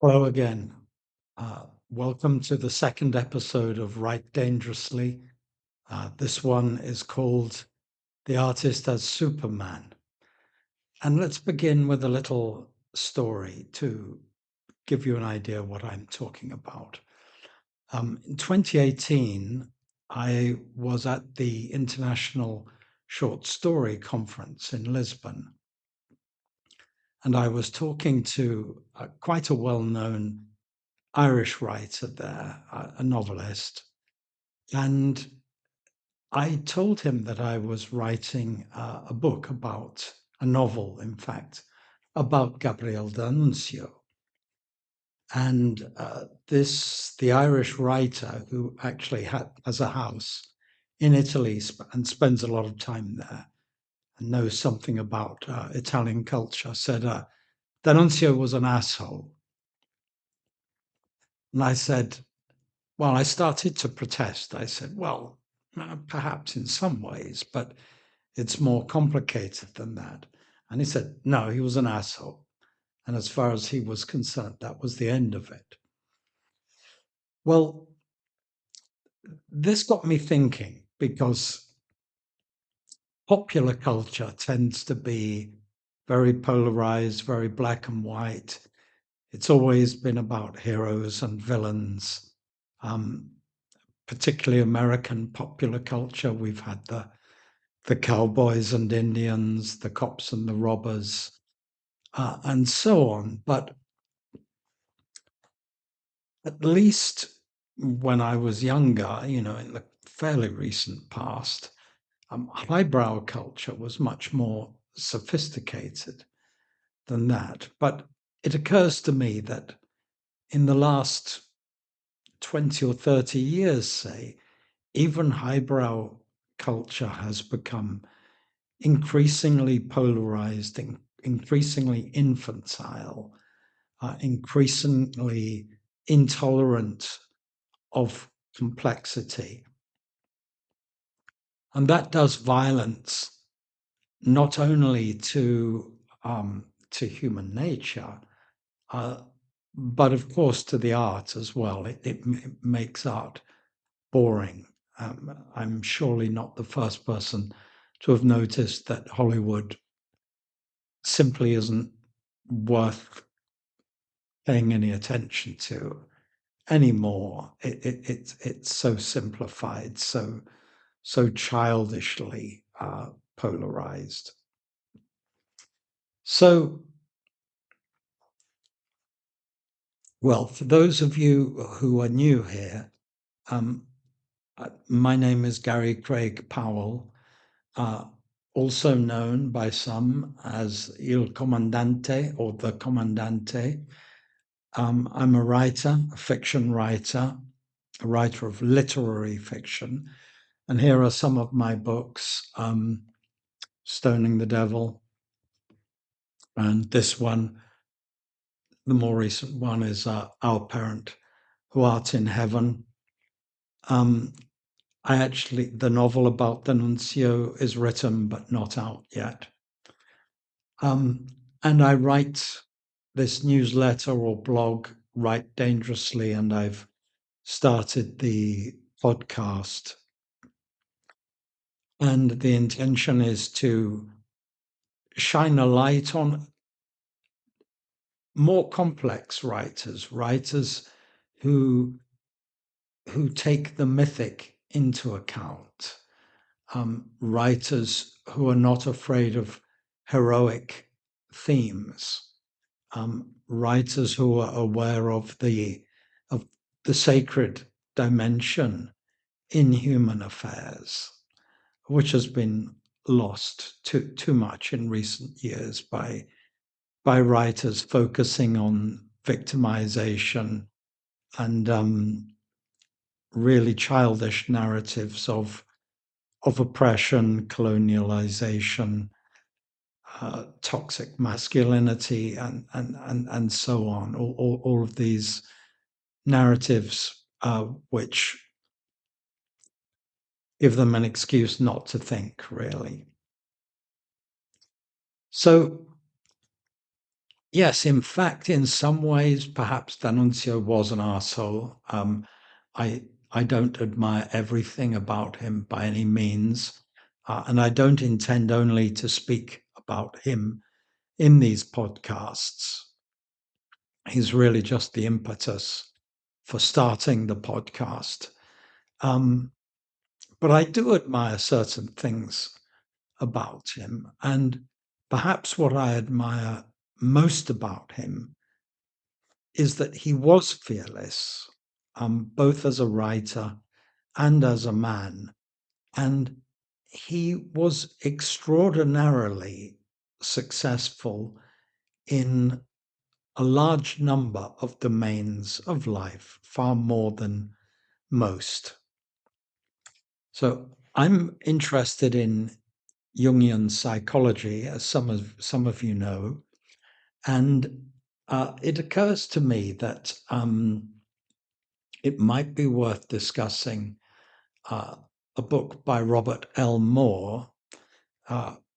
Hello again. Welcome to the second episode of Write Dangerously. This one is called The Artist as Superman. And let's begin with a little story to give you an idea of what I'm talking about. In 2018, I was at the International Short Story Conference in Lisbon, and I was talking to quite a well known Irish writer there, a novelist. And I told him that I was writing a book about a novel, in fact, about Gabriel D'Annunzio. And the Irish writer who actually has a house in Italy and spends a lot of time there and knows something about Italian culture, said D'Annunzio was an asshole. And I said, well, I started to protest. I said, well, perhaps in some ways, but it's more complicated than that. And he said, no, he was an asshole. And as far as he was concerned, that was the end of it. Well, this got me thinking because popular culture tends to be very polarized, very black and white. It's always been about heroes and villains, um, particularly American popular culture. We've had the cowboys and Indians, the cops and the robbers, and so on. But at least when I was younger, in the fairly recent past, highbrow culture was much more sophisticated than that. But it occurs to me that in the last 20 or 30 years, say, even highbrow culture has become increasingly polarized, increasingly infantile, increasingly intolerant of complexity. And that does violence not only to human nature, uh, but of course to the art as well. It makes art boring. I'm surely not the first person to have noticed that Hollywood simply isn't worth paying any attention to anymore. It's so simplified, so childishly polarized. So, well, for those of you who are new here, um, my name is Gary Craig Powell, uh, also known by some as Il Comandante or the Comandante. I'm a writer, a fiction writer, a writer of literary fiction. And here are some of my books, Stoning the Devil. And this one, the more recent one, is Our Parent Who Art in Heaven. Um, the novel about D'Annunzio is written but not out yet. Um, and I write this newsletter or blog, Write Dangerously, and I've started the podcast. And the intention is to shine a light on more complex writers who who take the mythic into account, writers who are not afraid of heroic themes, writers who are aware of the sacred dimension in human affairs, which has been lost too much in recent years by writers focusing on victimization and really childish narratives of oppression, colonialization, toxic masculinity, and so on. All of these narratives, which give them an excuse not to think, really. So, Yes, in fact, in some ways, perhaps D'Annunzio was an arsehole. I I don't admire everything about him by any means, and I don't intend only to speak about him in these podcasts. He's really just the impetus for starting the podcast. Um, but I do admire certain things about him, and perhaps what I admire most about him is that he was fearless, both as a writer and as a man. And he was extraordinarily successful in a large number of domains of life, far more than most. So I'm interested in Jungian psychology, as some of you know, and it occurs to me that it might be worth discussing uh, a book by Robert L. Moore,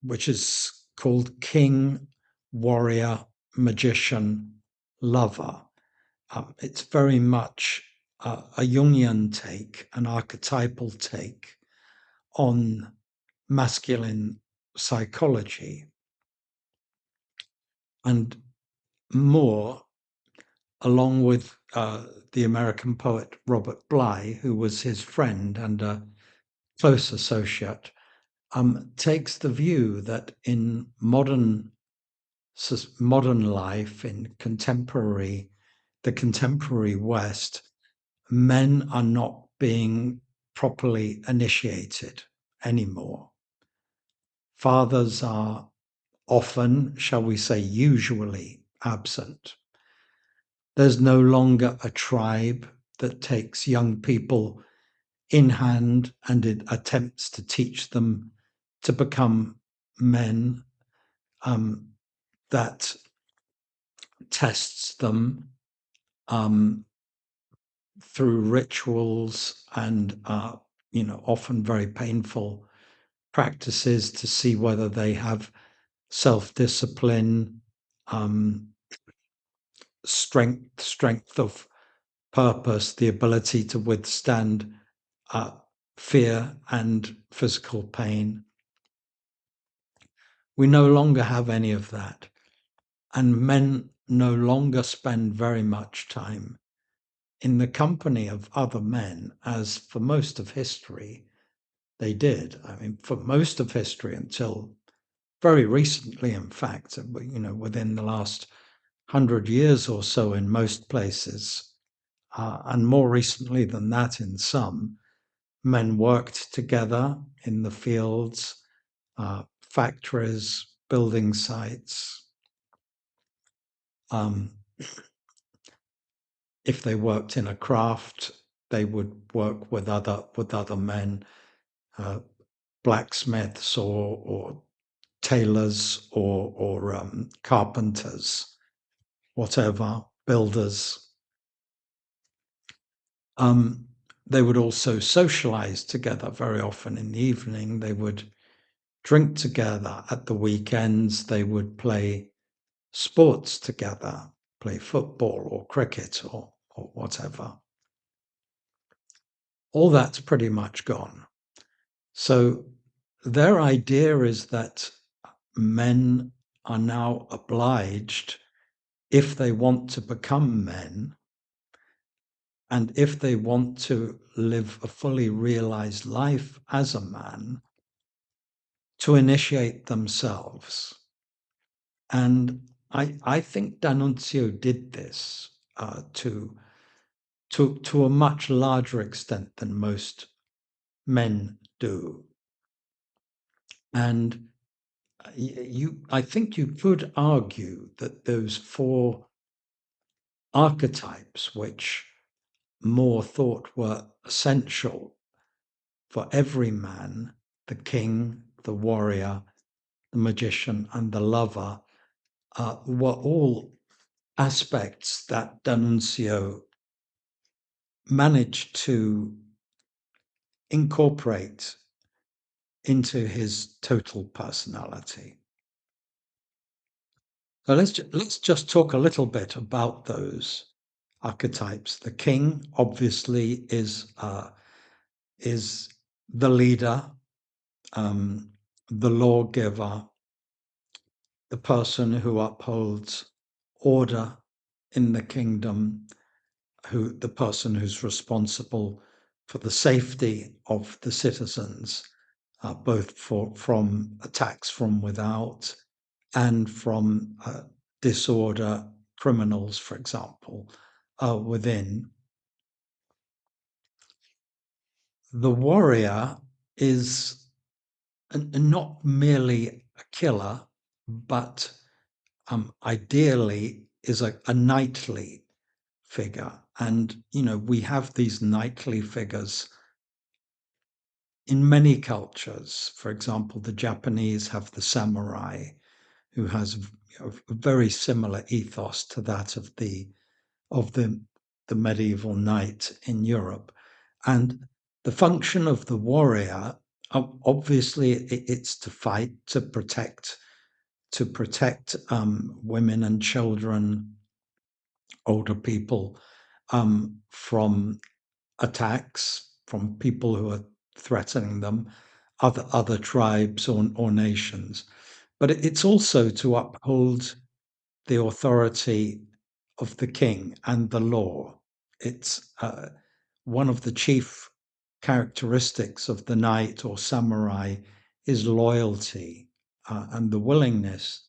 which is called King, Warrior, Magician, Lover. It's very much a Jungian take, an archetypal take on masculine psychology. And Moore, along with the American poet Robert Bly, who was his friend and a close associate, takes the view that in modern life, in the contemporary West, men are not being properly initiated anymore. Fathers are often, shall we say, usually absent. There's no longer a tribe that takes young people in hand and it attempts to teach them to become men, that tests them um, through rituals and often very painful practices to see whether they have self-discipline, um, strength of purpose, the ability to withstand uh, fear and physical pain. We no longer have any of that. And men no longer spend very much time in the company of other men, as for most of history they did. I mean, for most of history until very recently, in fact, within the last 100 years or so in most places, and more recently than that in some, men worked together in the fields, factories, building sites. Um, if they worked in a craft, they would work with other men, uh, blacksmiths or tailors or carpenters, whatever, builders. Um, they would also socialize together very often in the evening. They would drink together at the weekends. They would play sports together, play football or cricket or whatever. All that's pretty much gone. So their idea is that men are now obliged, if they want to become men, and if they want to live a fully realized life as a man, to initiate themselves. And I think D'Annunzio did this to a much larger extent than most men do. And I think you could argue that those four archetypes, which Moore thought were essential for every man, the king, the warrior, the magician, and the lover, were all aspects that D'Annunzio managed to incorporate into his total personality. So let's just talk a little bit about those archetypes. The king obviously is the leader, um, the lawgiver, the person who upholds order in the kingdom, the person who's responsible for the safety of the citizens, both from attacks from without and from disorder, criminals, for example, within. The warrior is not merely a killer, but ideally is a knightly figure. And, we have these knightly figures in many cultures. For example, the Japanese have the samurai, who has a very similar ethos to that of the medieval knight in Europe. And the function of the warrior, obviously, it's to fight, to protect women and children, older people, from attacks from people who are threatening them, other tribes or nations. But it's also to uphold the authority of the king and the law. It's one of the chief characteristics of the knight or samurai is loyalty, and the willingness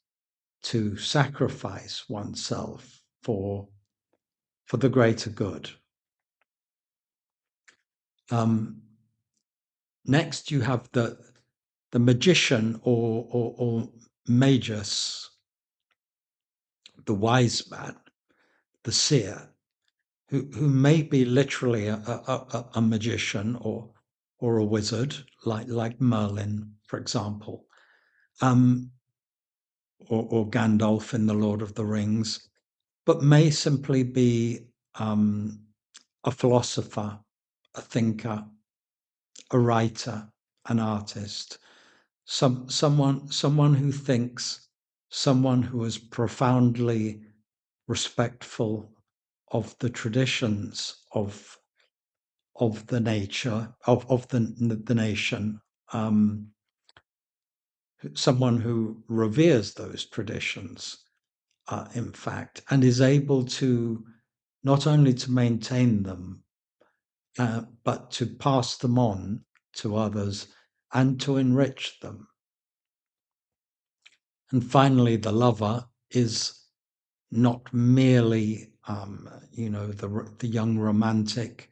to sacrifice oneself for the greater good. Um, Next, you have the magician or magus, the wise man, the seer, who may be literally a magician or a wizard, like Merlin, for example, um, or Gandalf in the Lord of the Rings, but may simply be a philosopher, a thinker, a writer, an artist, someone who thinks, someone who is profoundly respectful of the traditions of the nature of the nation, someone who reveres those traditions, in fact, and is able to not only to maintain them, but to pass them on to others and to enrich them. And finally, the lover is not merely, the young romantic,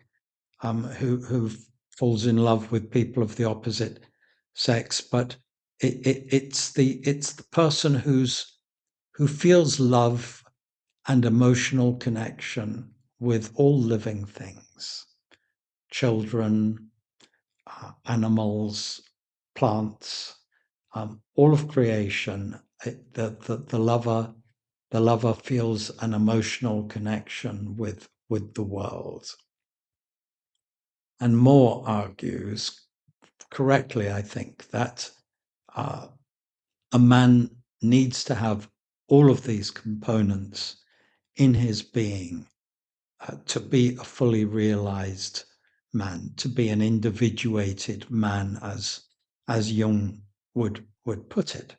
who falls in love with people of the opposite sex, but it's the person who feels love and emotional connection with all living things, children, animals, plants, all of creation. The lover feels an emotional connection with the world. And Moore argues, correctly, I think, that uh, a man needs to have all of these components in his being, to be a fully realized man, to be an individuated man, as Jung would put it.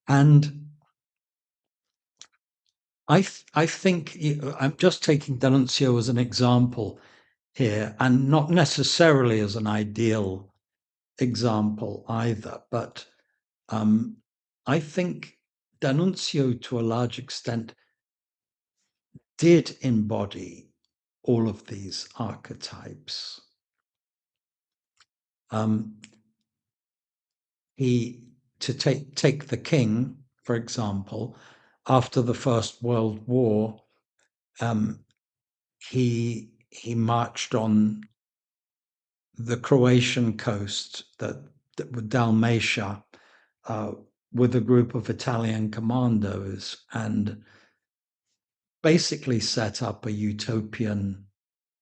And I think I'm just taking D'Annunzio as an example here, and not necessarily as an ideal example either. But I think D'Annunzio, to a large extent, did embody all of these archetypes. Um, he to take the king, for example, after the First World War, um, he marched on the Croatian coast, that with Dalmatia, uh, with a group of Italian commandos, and basically set up a utopian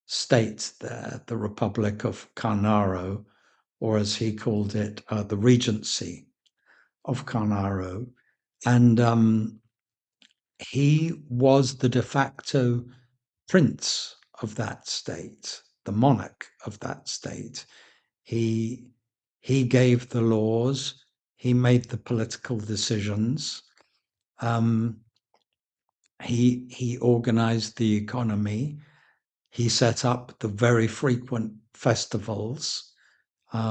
state there, the Republic of Carnaro, or as he called it, the Regency of Carnaro. And He was the de facto prince of that state, the monarch of that state. He he gave the laws, he made the political decisions, um, he organized the economy, he set up the very frequent festivals,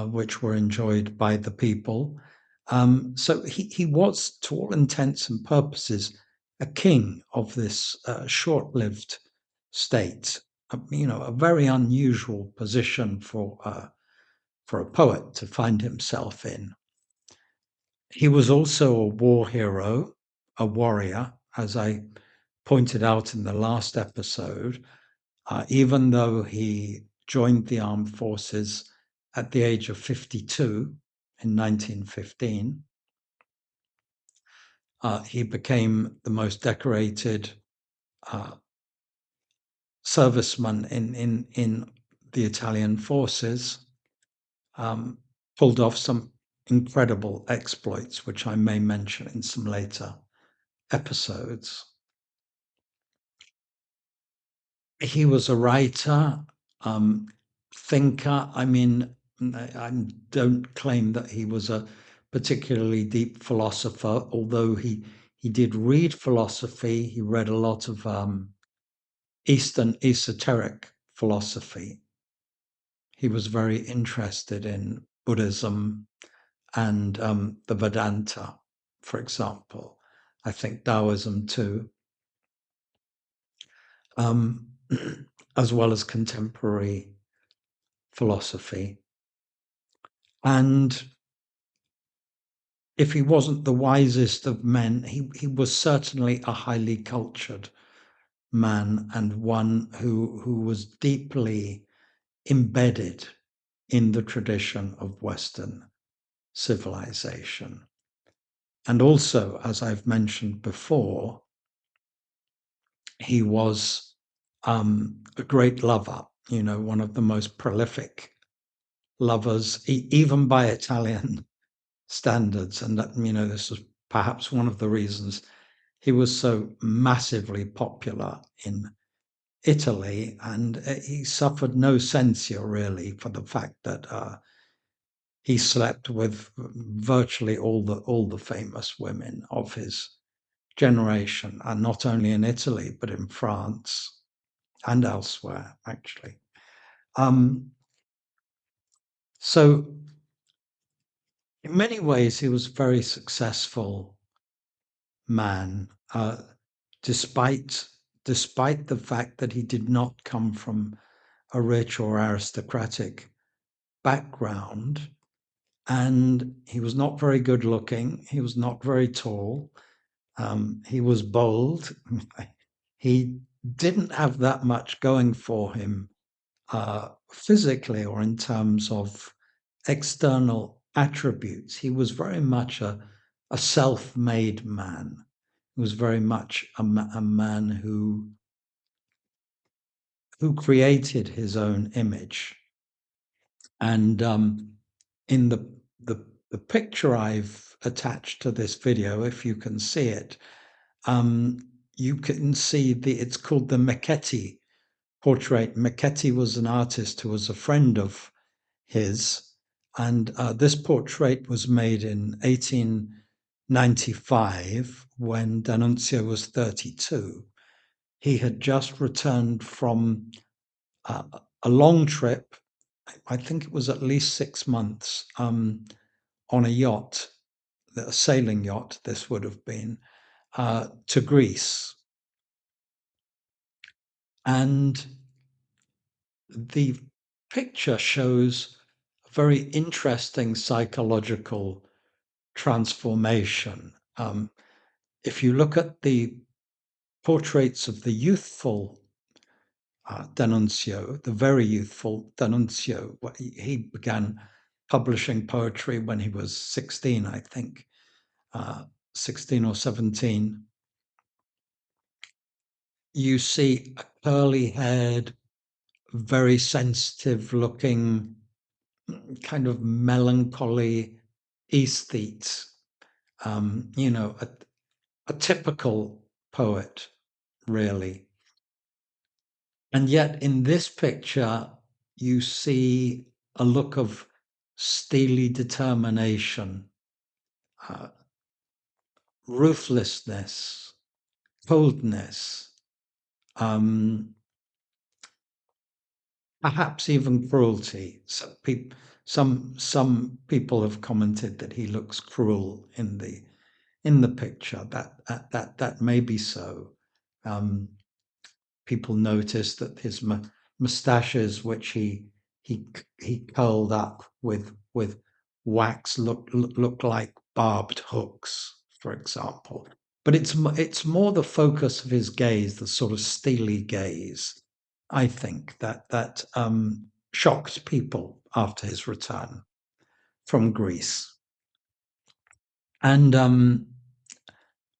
which were enjoyed by the people. So he was, to all intents and purposes, a king of this short-lived state. A very unusual position for a poet to find himself in. He was also a war hero, a warrior, as I pointed out in the last episode. Even though he joined the armed forces at the age of 52 in 1915, he became the most decorated uh, serviceman in the Italian forces, um, pulled off some incredible exploits, which I may mention in some later episodes. He was a writer, um, thinker. I mean, I don't claim that he was a particularly deep philosopher, although he did read philosophy. He read a lot of Eastern esoteric philosophy. He was very interested in Buddhism and the Vedanta, for example. I think Taoism too, um, as well as contemporary philosophy. And if he wasn't the wisest of men, he was certainly a highly cultured man and one who was deeply embedded in the tradition of Western civilization. And also, as I've mentioned before, he was a great lover, one of the most prolific lovers, even by Italian standards. And this was perhaps one of the reasons he was so massively popular in Italy. And he suffered no censure really for the fact that he slept with virtually all the famous women of his generation, and not only in Italy but in France and elsewhere, actually. Um, so, in many ways, he was a very successful man, despite despite the fact that he did not come from a rich or aristocratic background, and he was not very good looking. He was not very tall. He was bold. He didn't have that much going for him physically or in terms of external attributes. He was very much a self-made man. He was very much a man who created his own image. And in the picture I've attached to this video, if you can see it, um, you can see it's called the Michetti portrait. Michetti was an artist who was a friend of his, and this portrait was made in 1895 when D'Annunzio was 32. He had just returned from uh, a long trip. I think it was at least 6 months, on a yacht, a sailing yacht, this would have been, to Greece. And the picture shows a very interesting psychological transformation. If you look at the portraits of the youthful D'Annunzio, the very youthful D'Annunzio, he began publishing poetry when he was 16, I think, 16 or 17. You see a curly haired, very sensitive looking, kind of melancholy aesthete, a typical poet, really. And yet in this picture, you see a look of steely determination, uh, ruthlessness, coldness, um, perhaps even cruelty. Some people have commented that he looks cruel in the picture. That may be so. Um, People noticed that his moustaches, which he curled up with wax, look like barbed hooks, for example. But it's more the focus of his gaze, the sort of steely gaze, I think, that shocked people after his return from Greece. And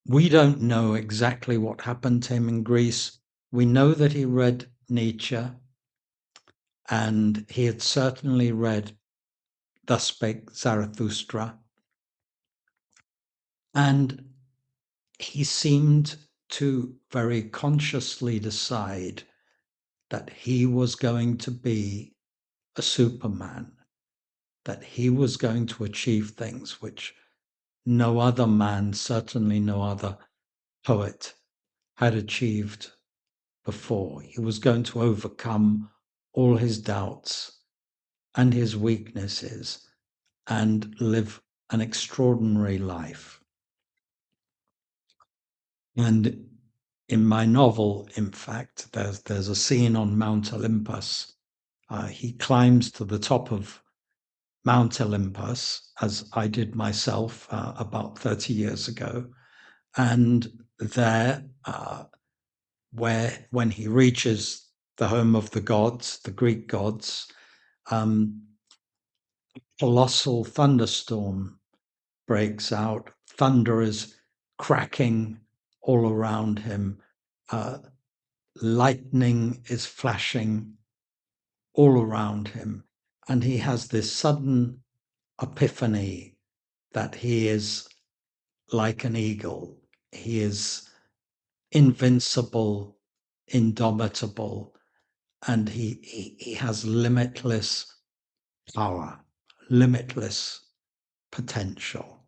we don't know exactly what happened to him in Greece. We know that he read Nietzsche, and he had certainly read Thus Spake Zarathustra. And he seemed to very consciously decide that he was going to be a Superman, that he was going to achieve things which no other man, certainly no other poet, had achieved before. He was going to overcome all his doubts and his weaknesses and live an extraordinary life. And in my novel, in fact, there's a scene on Mount Olympus. He climbs to the top of Mount Olympus, as I did myself about 30 years ago. And there, when he reaches the home of the gods, the Greek gods, um, colossal thunderstorm breaks out. Thunder is cracking all around him. Uh, Lightning is flashing all around him. And he has this sudden epiphany that he is like an eagle. He is invincible, indomitable, and he has limitless power, limitless potential.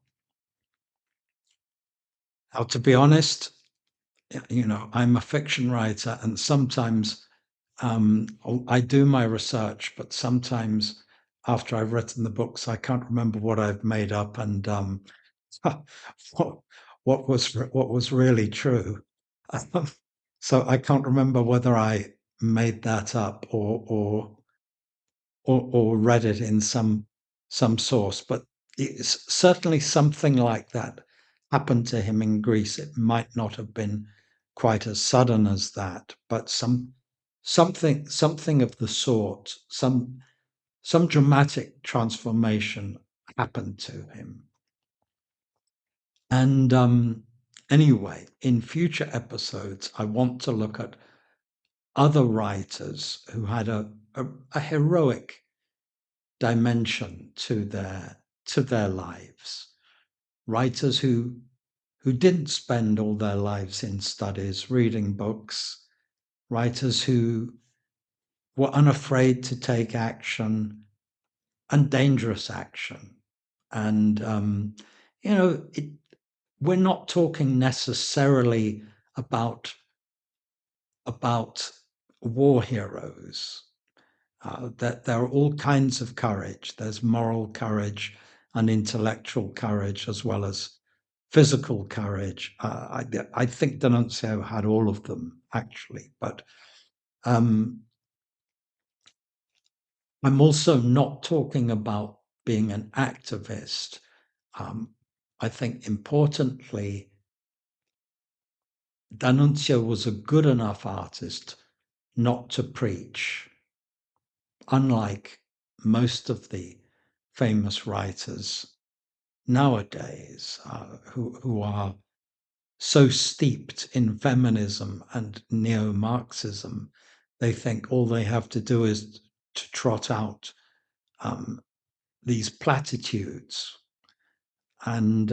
Now, to be honest, I'm a fiction writer, and sometimes I do my research, but sometimes after I've written the books, I can't remember what I've made up and what what was really true. Um, so I can't remember whether I made that up or read it in some source, but it's certainly something like that happened to him in Greece. It might not have been quite as sudden as that, but something of the sort, some dramatic transformation happened to him. And anyway, in future episodes, I want to look at other writers who had a heroic dimension to their lives. Writers who didn't spend all their lives in studies reading books, writers who were unafraid to take action and dangerous action. And it, we're not talking necessarily about war heroes. That there are all kinds of courage. There's moral courage and intellectual courage, as well as physical courage. I think D'Annunzio had all of them, actually. But um, I'm also not talking about being an activist. Um, I think importantly, D'Annunzio was a good enough artist not to preach, unlike most of the famous writers nowadays who are so steeped in feminism and neo-Marxism, they think all they have to do is to trot out um, these platitudes, and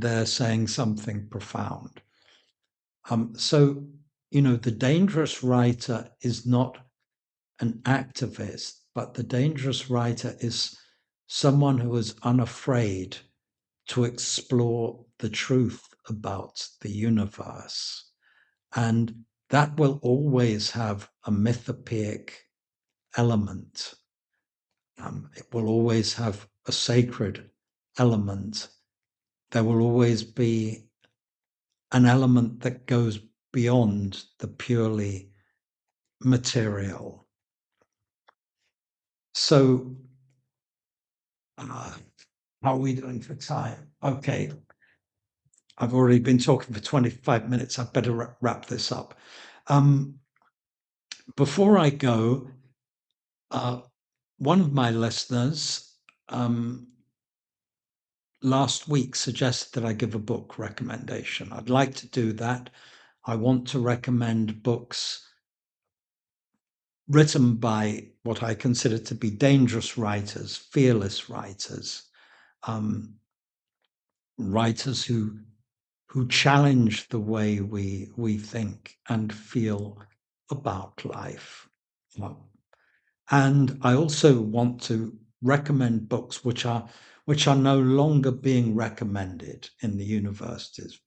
they're saying something profound. So, the dangerous writer is not an activist, but the dangerous writer is someone who is unafraid to explore the truth about the universe. And that will always have a mythopoeic element. It will always have a sacred element. There will always be an element that goes beyond the purely material. So, uh, how are we doing for time? Okay, I've already been talking for 25 minutes. I better wrap this up. Um, Before I go, uh, one of my listeners um, last week suggested that I give a book recommendation. I'd like to do that. I want to recommend books written by what I consider to be dangerous writers, fearless writers, um, writers who challenge the way we think and feel about life. Well, and I also want to recommend books which are no longer being recommended in the universities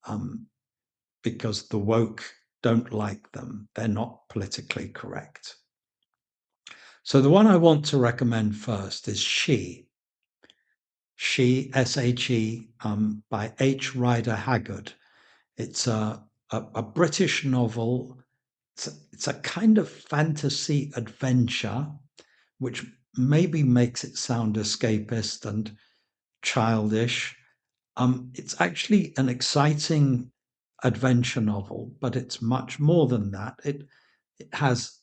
um, because the woke don't like them. They're not politically correct. So the one I want to recommend first is She, S-H-E, by H. Rider Haggard. It's a British novel. It's a kind of fantasy adventure, which maybe makes it sound escapist and childish. It's actually an exciting adventure novel, but it's much more than that. It has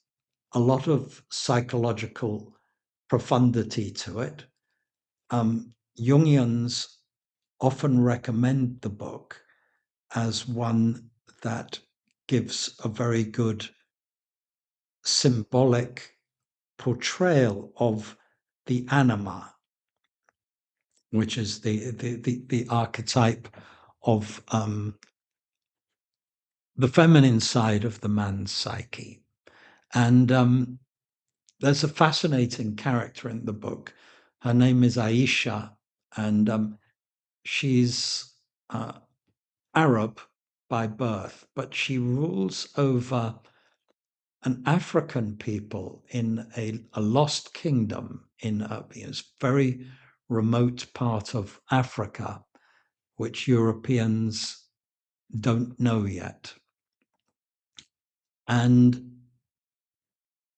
a lot of psychological profundity to it. Jungians often recommend the book as one that gives a very good symbolic portrayal of the anima, which is the archetype of the feminine side of the man's psyche. And there's a fascinating character in the book. Her name is Aisha, and she's Arab by birth, but she rules over an African people in a lost kingdom in a very remote part of Africa, which Europeans don't know yet. And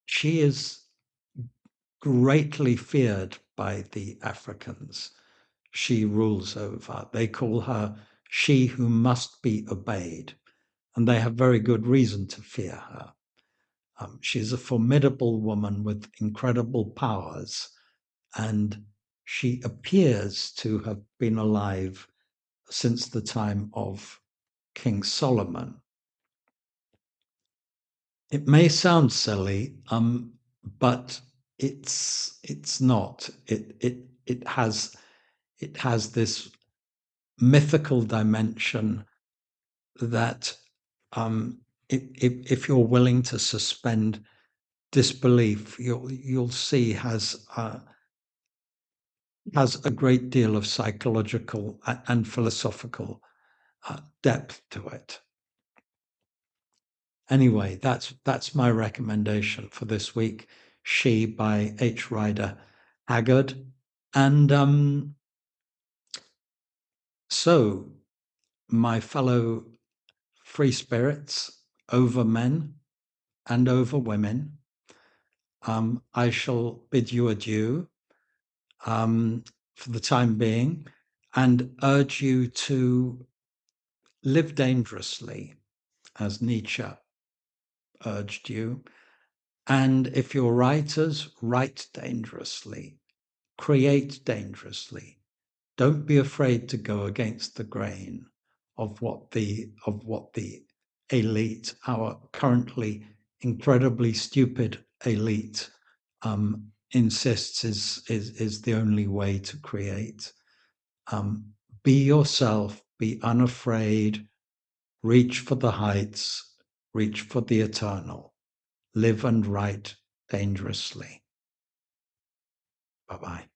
she is greatly feared by the Africans she rules over. They call her she who must be obeyed, and they have very good reason to fear her. She's a formidable woman with incredible powers, and she appears to have been alive since the time of King Solomon. It may sound silly, but it's not. It has this mythical dimension that if you're willing to suspend disbelief, you'll see has a great deal of psychological and philosophical depth to it. Anyway, that's my recommendation for this week. She by H. Rider Haggard. And so, my fellow free spirits over men and over women, I shall bid you adieu for the time being and urge you to live dangerously, as Nietzsche urged you. And if you're writers, write dangerously, create dangerously. Don't be afraid to go against the grain of what the elite, our currently incredibly stupid elite, insists is the only way to create. Be yourself, be unafraid, Reach for the heights, reach for the eternal. Live and write dangerously. Bye bye.